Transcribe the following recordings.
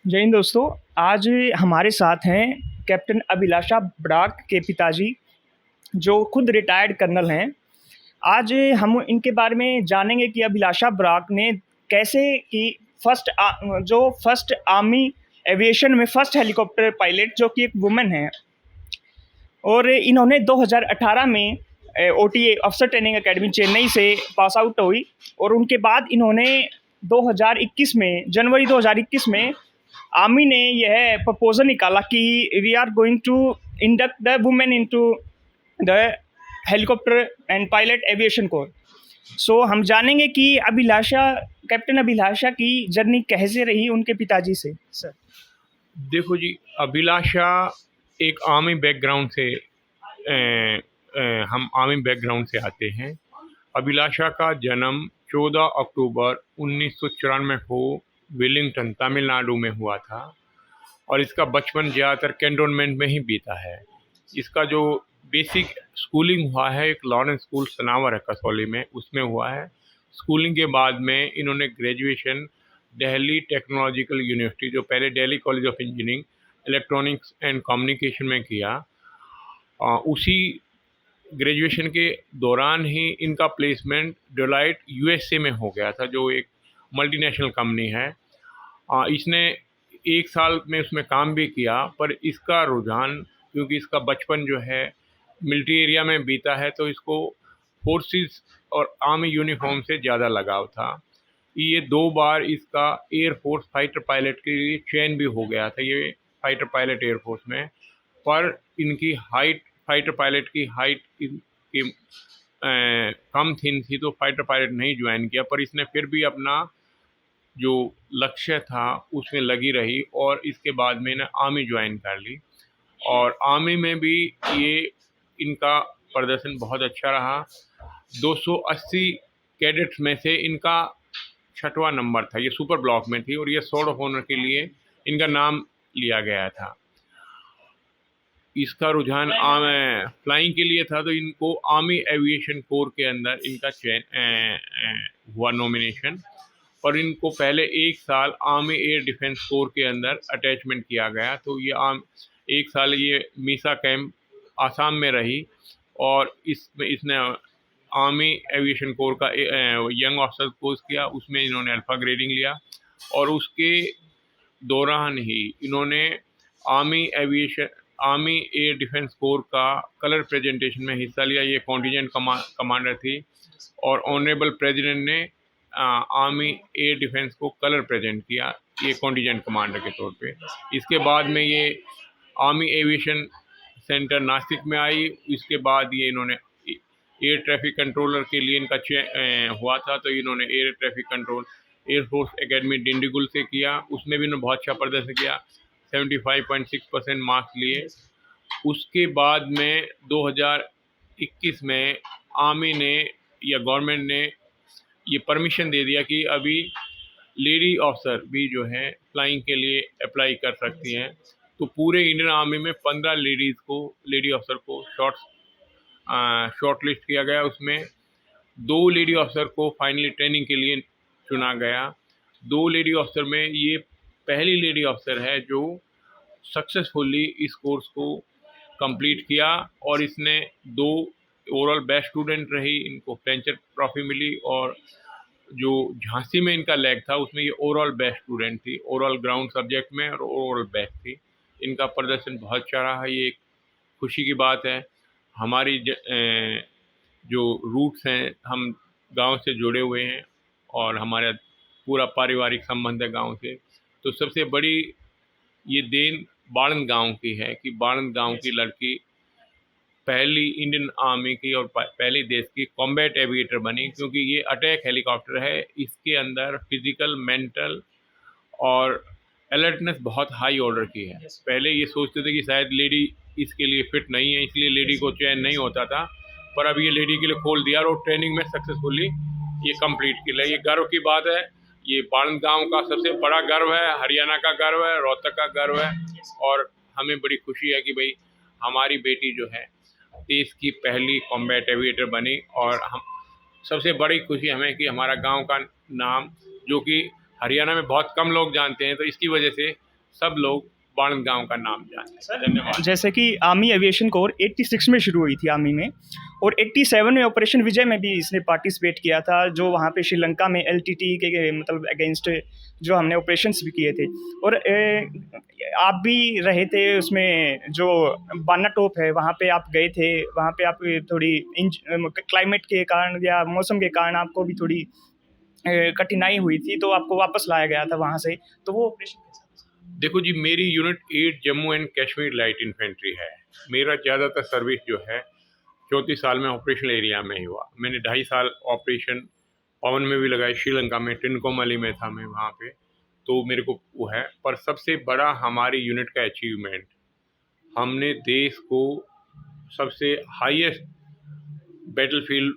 जय हिंद दोस्तों। आज हमारे साथ हैं कैप्टन अभिलाषा बराक के पिताजी, जो खुद रिटायर्ड कर्नल हैं। आज हम इनके बारे में जानेंगे कि अभिलाषा बराक ने कैसे कि फर्स्ट आर्मी एविएशन में फर्स्ट हेलीकॉप्टर पायलट जो कि एक वुमेन है, और इन्होंने 2018 में ओटीए अफसर ट्रेनिंग एकेडमी चेन्नई से पास आउट हुई, और उनके बाद इन्होंने 2021 में जनवरी 2021 में आर्मी ने यह प्रपोजल निकाला कि we are going to induct the women into the helicopter and pilot aviation corps. So हम जानेंगे कि कैप्टन अभिलाषा की जर्नी कैसे रही उनके पिताजी से। सर, देखो जी, अभिलाषा एक आर्मी बैकग्राउंड से हम आर्मी बैकग्राउंड से आते हैं। अभिलाषा का जन्म 14 अक्टूबर 1994 को वेलिंगटन, तमिलनाडु में हुआ था, और इसका बचपन ज़्यादातर कैंटोनमेंट में ही बीता है। इसका जो बेसिक स्कूलिंग हुआ है एक लॉरेंस स्कूल सनावर है कसौली में, उसमें हुआ है। स्कूलिंग के बाद में इन्होंने ग्रेजुएशन दिल्ली टेक्नोलॉजिकल यूनिवर्सिटी, जो पहले Delhi college of engineering electronics and communication में किया। उसी ग्रेजुएशन के दौरान ही इनका प्लेसमेंट डेलॉयट यूएसए में हो गया था, जो एक मल्टीनेशनल कंपनी है। इसने 1 साल में उसमें काम भी किया, पर इसका रुझान, क्योंकि इसका बचपन जो है मिलिट्री एरिया में बीता है, तो इसको फोर्सेस और आर्मी यूनिफॉर्म से ज़्यादा लगाव था। ये 2 बार इसका एयरफोर्स फाइटर पायलट के लिए चयन भी हो गया था, ये फाइटर पायलट एयरफोर्स में। पर इनकी हाइट, फाइटर पायलट की हाइट कम थी, तो फाइटर पायलट नहीं ज्वाइन किया। पर इसने फिर भी अपना जो लक्ष्य था उसमें लगी रही, और इसके बाद में इन्हें आर्मी ज्वाइन कर ली। और आर्मी में भी ये इनका प्रदर्शन बहुत अच्छा रहा। 280 कैडेट्स में से इनका 6वां नंबर था। ये सुपर ब्लॉक में थी, और ये स्वॉर्ड ऑफ ऑनर के लिए इनका नाम लिया गया था। इसका रुझान फ्लाइंग के लिए था, तो इनको आर्मी एविएशन कोर के अंदर इनका चयन हुआ, नॉमिनेशन। और इनको पहले 1 साल आर्मी एयर डिफेंस कोर के अंदर अटैचमेंट किया गया। तो ये 1 साल ये मीसा कैंप आसाम में रही, और इसने आर्मी एविएशन कोर का यंग ऑफिसर कोर्स किया। उसमें इन्होंने अल्फ़ा ग्रेडिंग लिया, और उसके दौरान ही इन्होंने आर्मी एयर डिफेंस कोर का कलर प्रेजेंटेशन में हिस्सा लिया। ये कॉन्टिजेंट कमांडर थी, और ऑनरेबल प्रेसिडेंट ने आर्मी एयर डिफेंस को कलर प्रेजेंट किया, ये कॉन्टिजेंट कमांडर के तौर पे। इसके बाद में ये आर्मी एविएशन सेंटर नासिक में आई। इसके बाद ये इन्होंने एयर ट्रैफिक कंट्रोलर के लिए इनका हुआ था, तो इन्होंने air traffic control air force academy Dindigul से किया। उसमें भी इन्होंने बहुत अच्छा प्रदर्शन किया, 75.6% मार्क्स लिए। उसके बाद में 2021 में आर्मी ने या गवर्नमेंट ने ये परमिशन दे दिया कि अभी लेडी ऑफिसर भी जो है फ्लाइंग के लिए अप्लाई कर सकती हैं। तो पूरे इंडियन आर्मी में 15 लेडी ऑफिसर को शॉर्ट लिस्ट किया गया। उसमें 2 लेडी ऑफिसर को फाइनली ट्रेनिंग के लिए चुना गया। 2 लेडी ऑफिसर में ये पहली लेडी ऑफिसर है जो सक्सेसफुली इस कोर्स को कंप्लीट किया, और इसने 2 ओवरऑल बेस्ट स्टूडेंट रही। इनको फ्रेंचर ट्रॉफी मिली, और जो झांसी में इनका लैग था उसमें ये ओवरऑल बेस्ट स्टूडेंट थी, ओवरऑल ग्राउंड सब्जेक्ट में, और ओवरऑल बेस्ट थी। इनका प्रदर्शन बहुत अच्छा रहा। ये एक खुशी की बात है। हमारी जो रूट्स हैं, हम गांव से जुड़े हुए हैं, और हमारा पूरा पारिवारिक संबंध है गांव से। तो सबसे बड़ी ये देन बाड़न गांव की है कि बाड़न गांव की लड़की पहली इंडियन आर्मी की और पहली देश की कॉम्बैट एविएटर बनी, क्योंकि ये अटैक हेलीकॉप्टर है। इसके अंदर फिजिकल, मेंटल और अलर्टनेस बहुत हाई ऑर्डर की है। पहले ये सोचते थे कि शायद लेडी इसके लिए फिट नहीं है, इसलिए लेडी को चयन नहीं होता था, पर अब ये लेडी के लिए खोल दिया, और ट्रेनिंग में सक्सेसफुली ये कंप्लीट किया। ये गर्व की बात है। ये बाड़न गांव का सबसे बड़ा गर्व है, हरियाणा का गर्व है, रोहतक का गर्व है, और हमें बड़ी खुशी है कि भाई हमारी बेटी जो है देश की पहली कॉम्बैट एविएटर बनी। और हम सबसे बड़ी खुशी हमें कि हमारा गांव का नाम, जो कि हरियाणा में बहुत कम लोग जानते हैं, तो इसकी वजह से सब लोग बाणंद गांव का नाम जाने। धन्यवाद। जैसे कि आर्मी एविएशन कोर 86 में शुरू हुई थी आर्मी में, और 87 में ऑपरेशन विजय में भी इसने पार्टिसिपेट किया था, जो वहाँ पे श्रीलंका में एलटीटी के मतलब अगेंस्ट जो हमने ऑपरेशंस भी किए थे। और आप भी रहे थे उसमें, जो बाना टॉप है वहाँ पे आप गए थे, वहाँ पे आप थोड़ी क्लाइमेट के कारण या मौसम के कारण आपको भी थोड़ी कठिनाई हुई थी, तो आपको वापस लाया गया था वहाँ से, तो वो ऑपरेशन कैसा था? देखो जी, मेरी unit 8 Jammu and Kashmir light infantry है। मेरा ज़्यादातर सर्विस जो है 34 साल में ऑपरेशनल एरिया में ही हुआ। मैंने 2.5 साल ऑपरेशन पवन में भी लगाए, श्रीलंका में ट्रिनकोमाली में था मैं वहाँ पे, तो मेरे को वो है। पर सबसे बड़ा हमारी यूनिट का अचीवमेंट, हमने देश को सबसे हाईएस्ट बैटलफील्ड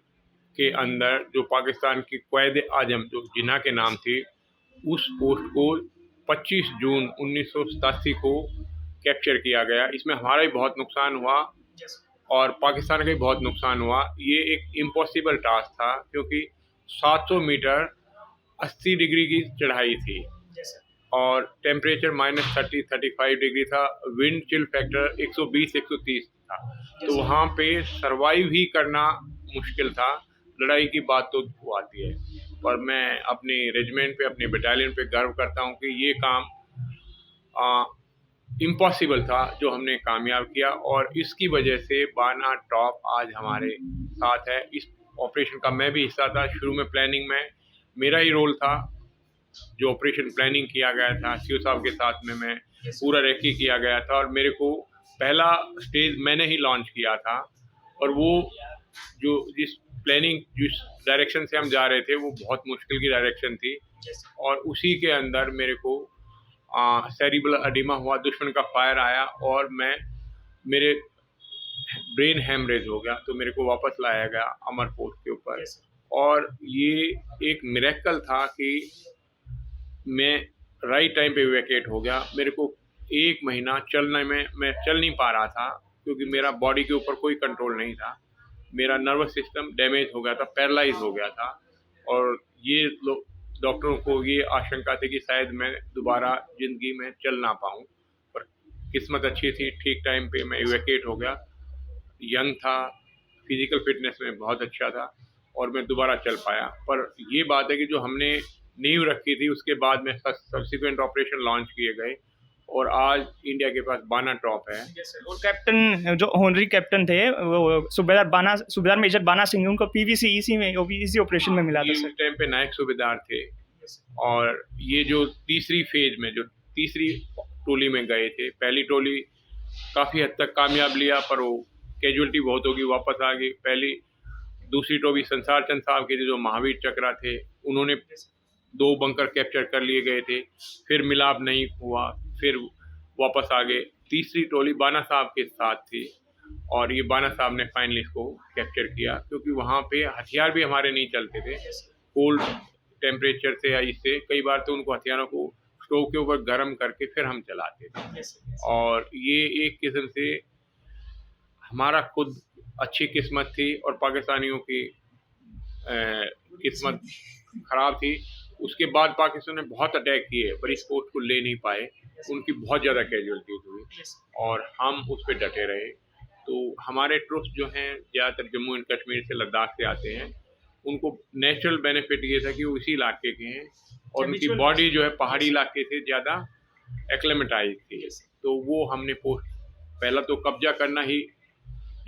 के अंदर जो पाकिस्तान की क़्वाइद आज़म जो जिन्ना के नाम थी, उस पोस्ट को 25 जून 1987 को कैप्चर किया गया। इसमें हमारा भी बहुत नुकसान हुआ और पाकिस्तान का भी बहुत नुकसान हुआ। ये एक इम्पॉसिबल टास्क था, क्योंकि 700 मीटर 80 डिग्री की चढ़ाई थी और टेम्परेचर -30-35 डिग्री था। विंड चिल फैक्टर 120-130 था, तो वहाँ पे सरवाइव ही करना मुश्किल था। लड़ाई की बात तो वो आती है, पर मैं अपने रेजिमेंट पे, अपने बटालियन पे गर्व करता हूँ कि ये काम इम्पॉसिबल था जो हमने कामयाब किया, और इसकी वजह से बाना टॉप आज हमारे साथ है। इस ऑपरेशन का मैं भी हिस्सा था। शुरू में प्लानिंग में मेरा ही रोल था, जो ऑपरेशन प्लानिंग किया गया था सीओ साहब के साथ में, मैं पूरा रेकी किया गया था और मेरे को पहला स्टेज मैंने ही लॉन्च किया था। और वो जो जिस प्लानिंग जिस डायरेक्शन से हम जा रहे थे वो बहुत मुश्किल की डायरेक्शन थी, और उसी के अंदर मेरे को सेरिब्रल एडिमा हुआ, दुश्मन का फायर आया और मेरे ब्रेन हेमरेज हो गया, तो मेरे को वापस लाया गया अमर पोस्ट के ऊपर। और ये एक मिरेकल था कि मैं राइट टाइम पे इवैक्यूएट हो गया। मेरे को 1 महीना चलने में मैं चल नहीं पा रहा था, क्योंकि मेरा बॉडी के ऊपर कोई कंट्रोल नहीं था। मेरा नर्वस सिस्टम डैमेज हो गया था, पैरालाइज हो गया था, और ये डॉक्टरों को ये आशंका थी कि शायद मैं दोबारा ज़िंदगी में चल ना पाऊँ। पर किस्मत अच्छी थी, ठीक टाइम पे मैं इवैक्यूएट हो गया। यंग था, फिज़िकल फिटनेस में बहुत अच्छा था और मैं दोबारा चल पाया। पर ये बात है कि जो हमने नींव रखी थी, उसके बाद में सब्सिक्वेंट ऑपरेशन लॉन्च किए गए और आज इंडिया के पास बाना टॉप है। और कैप्टन जो होनरी कैप्टन थे वो सूबेदार मेजर बाना सिंह, उनको पीवीसी इसी ऑपरेशन में मिला था उस टाइम पे नायक सूबेदार थे। और ये जो तीसरी फेज में जो तीसरी टोली में गए थे, पहली टोली काफ़ी हद तक कामयाब लिया, पर वो कैजुअल्टी बहुत होगी, वापस आ गई। दूसरी टोली संसार चंद साहब के जो महावीर चक्रा थे, उन्होंने 2 बंकर कैप्चर कर लिए गए थे, फिर मिलाप नहीं हुआ, फिर वापस आ गए। तीसरी टोली बाना साहब के साथ थी और ये बाना साहब ने फाइनली इसको कैप्चर किया, क्योंकि वहाँ पे हथियार भी हमारे नहीं चलते थे। कोल्ड टेम्परेचर से या इससे कई बार तो उनको हथियारों को स्टोव के ऊपर गर्म करके फिर हम चलाते थे। और ये एक किस्म से हमारा खुद अच्छी किस्मत थी और पाकिस्तानियों की किस्मत ख़राब थी। उसके बाद पाकिस्तान ने बहुत अटैक किए, पर इस पोस्ट को ले नहीं पाए। उनकी बहुत ज़्यादा कैजुअल्टीज हुई और हम उस पर डटे रहे। तो हमारे ट्रूप्स जो हैं ज़्यादातर जम्मू एंड कश्मीर से, लद्दाख से आते हैं। उनको नेचुरल बेनिफिट ये था कि वो इसी इलाके के हैं और उनकी बॉडी जो है पहाड़ी इलाके से ज़्यादा एक्लेमेटाइज थी। तो वो हमने पोस्ट पहला तो कब्जा करना ही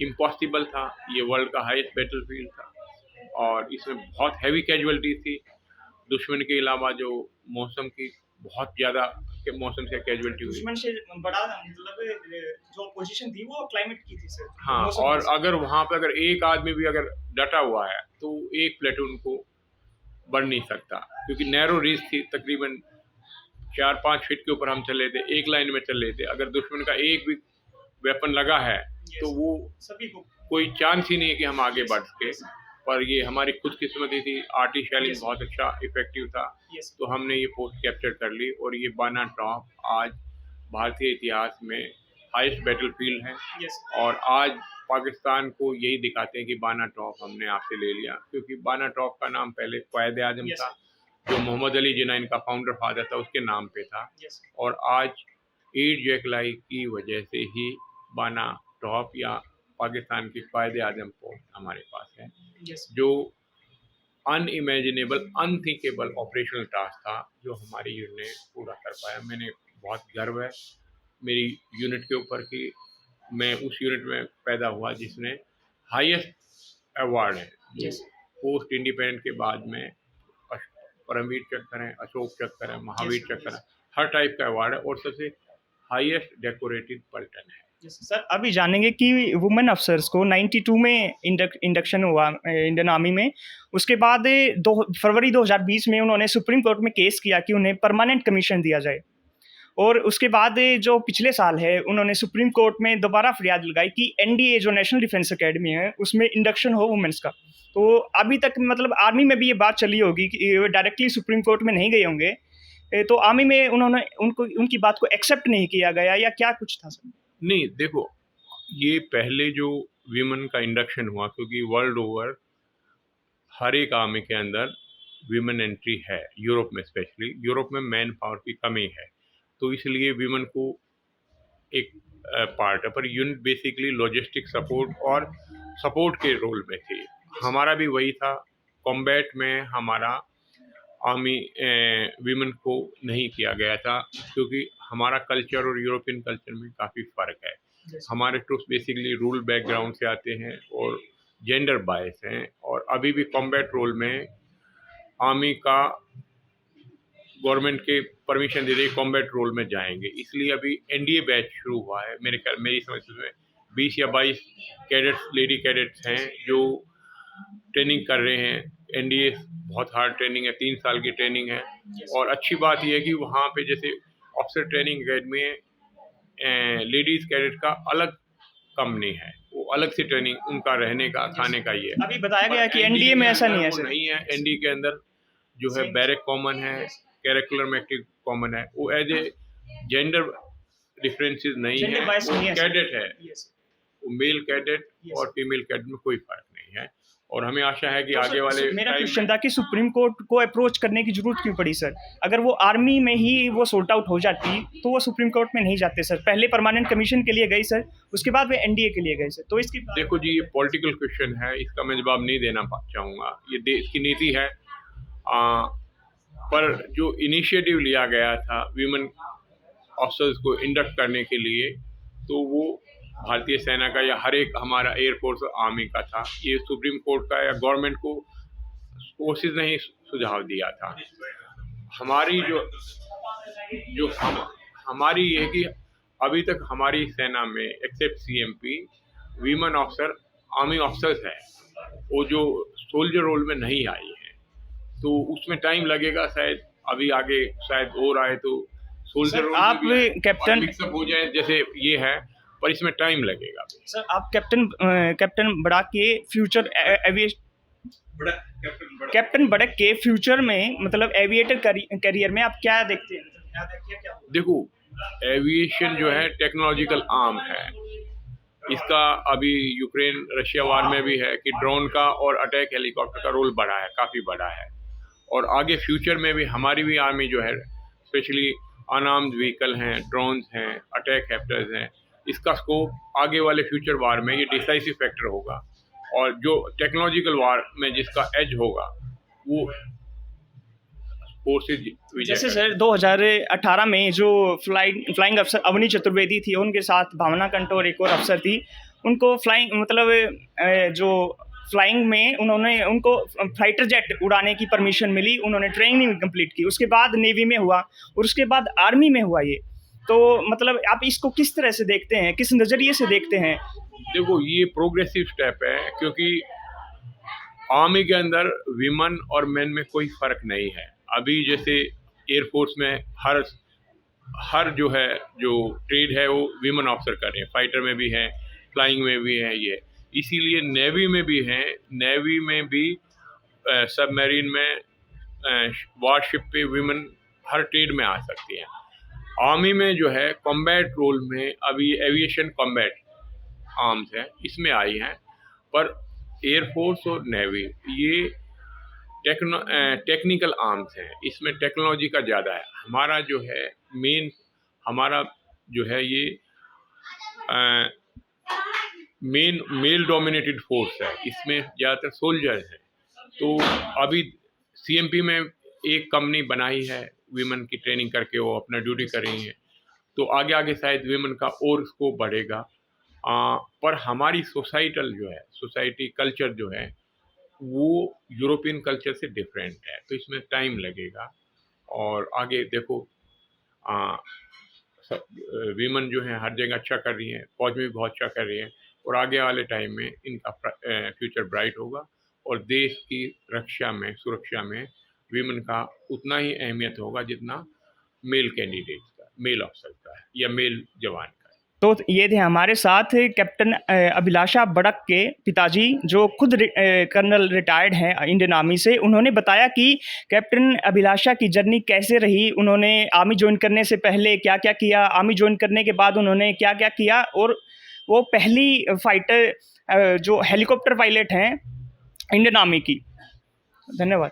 इम्पॉसिबल था। ये वर्ल्ड का हाईएस्ट बैटलफील्ड था और इसमें बहुत हैवी कैजुअल्टी थी। दुश्मन के अलावा जो मौसम की बहुत ज़्यादा मौसम से कैजुअल्टी हुई। दुश्मन से बड़ा मतलब जो पोजीशन थी वो क्लाइमेट की थी सर। हाँ, और अगर वहाँ पे अगर एक आदमी भी अगर डटा हुआ है तो एक प्लेटून को बढ़ नहीं सकता, क्योंकि नैरो रीच थी। तकरीबन 4-5 फीट के ऊपर हम चले थे, एक लाइन में चल रहे थे। अगर दुश्मन का एक भी वेपन लगा है तो वो सभी को कोई चांस ही नहीं है कि हम आगे बढ़ सके। पर ये हमारी खुदकिस्मती थी। आर्टी शेलिंग बहुत अच्छा इफेक्टिव था, तो हमने ये पोस्ट कैप्चर कर ली। और ये बाना टॉप आज भारतीय इतिहास में हाईएस्ट बैटलफील्ड है और आज पाकिस्तान को यही दिखाते हैं कि बाना टॉप हमने आपसे ले लिया, क्योंकि बाना टॉप का नाम पहले क़्वाइद आज़म था, जो मोहम्मद अली जिन्ना इनका फाउंडर फादर था, उसके नाम पे था। और आज एड जैकलाई की वजह से ही बाना टॉप या पाकिस्तान के कायदे आजम पोस्ट हमारे पास है, जो अनइमेजिनेबल अनथिंकेबल ऑपरेशनल टास्क था जो हमारी यूनिट ने पूरा कर पाया। मैंने बहुत गर्व है मेरी यूनिट के ऊपर कि मैं उस यूनिट में पैदा हुआ जिसने हाईएस्ट अवार्ड है जो पोस्ट इंडिपेंडेंट के बाद में परमवीर चक्र है, अशोक चक्र है, महावीर चक्र है, हर टाइप का अवार्ड है और सबसे हाईएस्ट डेकोरेटेड पलटन है। सर अभी जानेंगे कि वुमेन अफसर्स को 92 में इंडक्शन हुआ इंडियन आर्मी में। उसके बाद फरवरी 2020 में उन्होंने सुप्रीम कोर्ट में केस किया कि उन्हें परमानेंट कमीशन दिया जाए, और उसके बाद जो पिछले साल है उन्होंने सुप्रीम कोर्ट में दोबारा फरियाद लगाई कि एनडीए जो नेशनल डिफेंस एकेडमी है उसमें इंडक्शन हो वुमेन्स का। तो अभी तक मतलब आर्मी में भी ये बात चली होगी कि डायरेक्टली सुप्रीम कोर्ट में नहीं गए होंगे, तो आर्मी में उन्होंने उनकी बात को एक्सेप्ट नहीं किया गया या क्या कुछ था सर? नहीं, देखो ये पहले जो वीमेन का इंडक्शन हुआ, क्योंकि वर्ल्ड ओवर हर एक आर्मी के अंदर वीमेन एंट्री है, यूरोप में स्पेशली, यूरोप में मैन पावर की कमी है, तो इसलिए वीमेन को एक पार्ट है, per unit basically logistic support और सपोर्ट के रोल में थी। हमारा भी वही था। कॉम्बैट में हमारा आर्मी वीमेन को नहीं किया गया था क्योंकि हमारा कल्चर और यूरोपियन कल्चर में काफ़ी फ़र्क है। हमारे ट्रूप्स बेसिकली रूरल बैकग्राउंड से आते हैं और जेंडर बायस हैं, और अभी भी कॉम्बैट रोल में आर्मी का गवर्नमेंट के परमिशन दे रही कॉम्बैट रोल में जाएंगे, इसलिए अभी एनडीए बैच शुरू हुआ है। मेरी समझ में 20 या 22 कैडेट्स, लेडी कैडेट्स हैं जो ट्रेनिंग कर रहे हैं। एनडीए बहुत हार्ड ट्रेनिंग है, 3 साल की ट्रेनिंग है, और अच्छी बात यह है कि वहाँ पे जैसे ऑफिसर ट्रेनिंग अकेडमी है, लेडीज़ कैडेट का अलग कंपनी है, वो अलग से ट्रेनिंग उनका रहने का खाने का ही है। अभी बताया गया कि एनडीए में ऐसा नहीं है सर। नहीं है, एनडीए के अंदर जो है बैरक कॉमन है, कैरिकुलर में एक्टिव कॉमन है, वो एज ए जेंडर डिफरेंसेस नहीं है, वो कैडेट है, वो मेल कैडेट और फीमेल कैडेट में कोई फर्क नहीं है। और हमें आशा है कि तो आगे वाले मेरा क्वेश्चन था कि सुप्रीम कोर्ट को अप्रोच करने की जरूरत क्यों पड़ी सर? अगर वो आर्मी में ही वो सॉर्ट आउट हो जाती तो वो सुप्रीम कोर्ट में नहीं जाते सर। पहले परमानेंट कमीशन के लिए गई सर, उसके बाद वे एनडीए के लिए गए सर। तो इसकी देखो जी, ये पॉलिटिकल क्वेश्चन है, इसका मैं जवाब नहीं देना चाहूँगा, ये देश की नीति है। पर जो इनिशिएटिव लिया गया था वीमेन ऑफिसर्स को इंडक्ट करने के लिए, तो वो भारतीय सेना का या हर एक हमारा एयरफोर्स और आर्मी का था। ये सुप्रीम कोर्ट का या गवर्नमेंट को फोर्सेस ने ही सुझाव दिया था। हमारी हमारी ये कि अभी तक हमारी सेना में except CMP women officer army officers हैं, वो जो सोल्जर रोल में नहीं आई हैं, तो उसमें टाइम लगेगा शायद, अभी आगे शायद और आए तो सोल्जर रोल आप कैप्टन मिक्सअप हो जाए जैसे ये है, पर इसमें टाइम लगेगा। सर आप कैप्टन बड़ाक के फ्यूचर कैप्टन बड़क के फ्यूचर में मतलब एविएटर करियर में आप क्या देखते हैं? देखो, एविएशन जो है टेक्नोलॉजिकल आर्म है, इसका अभी यूक्रेन रशिया वार में भी है कि ड्रोन का और अटैक हेलीकॉप्टर का रोल बढ़ा है, काफ़ी बड़ा है, और आगे फ्यूचर में भी हमारी भी आर्मी जो है स्पेशली अनआर्म्ड व्हीकल हैं, ड्रोन्स हैं, अटैक हेप्टर्स हैं, इसका स्कोप आगे वाले फ्यूचर वार में ये डिसाइसिव फैक्टर होगा, और जो टेक्नोलॉजिकल वार में जिसका एज होगा वो फोर्सेज। जैसे सर 2018 में जो फ्लाइंग अफसर अवनी चतुर्वेदी थी, उनके साथ भावना कंठ और एक और अफसर थी, उनको फ्लाइंग मतलब जो फ्लाइंग में उनको फाइटर जेट उड़ाने की परमिशन मिली, उन्होंने ट्रेनिंग कंप्लीट की, उसके बाद नेवी में हुआ और उसके बाद आर्मी में हुआ। ये तो मतलब आप इसको किस तरह से देखते हैं, किस नज़रिए से देखते हैं? देखो, ये प्रोग्रेसिव स्टेप है, क्योंकि आर्मी के अंदर विमेन और मेन में कोई फ़र्क नहीं है। अभी जैसे एयरफोर्स में हर जो ट्रेड है वो विमेन ऑफिसर कर रहे हैं, फाइटर में भी हैं, फ्लाइंग में भी हैं, ये इसीलिए नेवी में भी हैं। नेवी में भी सबमरीन में वारशिप पे विमेन हर ट्रेड में आ सकती हैं। आर्मी में जो है कॉम्बैट रोल में अभी एविएशन कॉम्बैट आर्म्स हैं, इसमें आई हैं, पर एयरफोर्स और नेवी ये टेक्निकल आर्म्स हैं, इसमें टेक्नोलॉजी का ज़्यादा है। हमारा जो है मेन हमारा जो है ये मेल डोमिनेटेड फोर्स है, इसमें ज़्यादातर सोल्जर्स हैं। तो अभी सीएमपी में एक कंपनी बनाई है, वीमेन की ट्रेनिंग करके वो अपना ड्यूटी कर रही हैं, तो आगे आगे शायद वीमेन का और स्कोप बढ़ेगा। पर हमारी सोसाइटी कल्चर जो है वो यूरोपियन कल्चर से डिफरेंट है, तो इसमें टाइम लगेगा। और आगे देखो, वीमेन जो है हर जगह अच्छा कर रही हैं, फौज में भी बहुत अच्छा कर रही हैं, और आगे वाले टाइम में इनका फ्यूचर ब्राइट होगा और देश की सुरक्षा में वीमेन का उतना ही अहमियत होगा जितना मेल कैंडिडेट का, मेल अफसर का है या मेल जवान का है। तो ये थे हमारे साथ कैप्टन अभिलाषा बड़क के पिताजी, जो खुद कर्नल रिटायर्ड हैं इंडियन आर्मी से। उन्होंने बताया कि कैप्टन अभिलाषा की जर्नी कैसे रही, उन्होंने आर्मी ज्वाइन करने से पहले क्या क्या किया, आर्मी ज्वाइन करने के बाद उन्होंने क्या क्या किया, और वो पहली फाइटर जो हेलीकॉप्टर पायलट हैं इंडियन आर्मी की। धन्यवाद।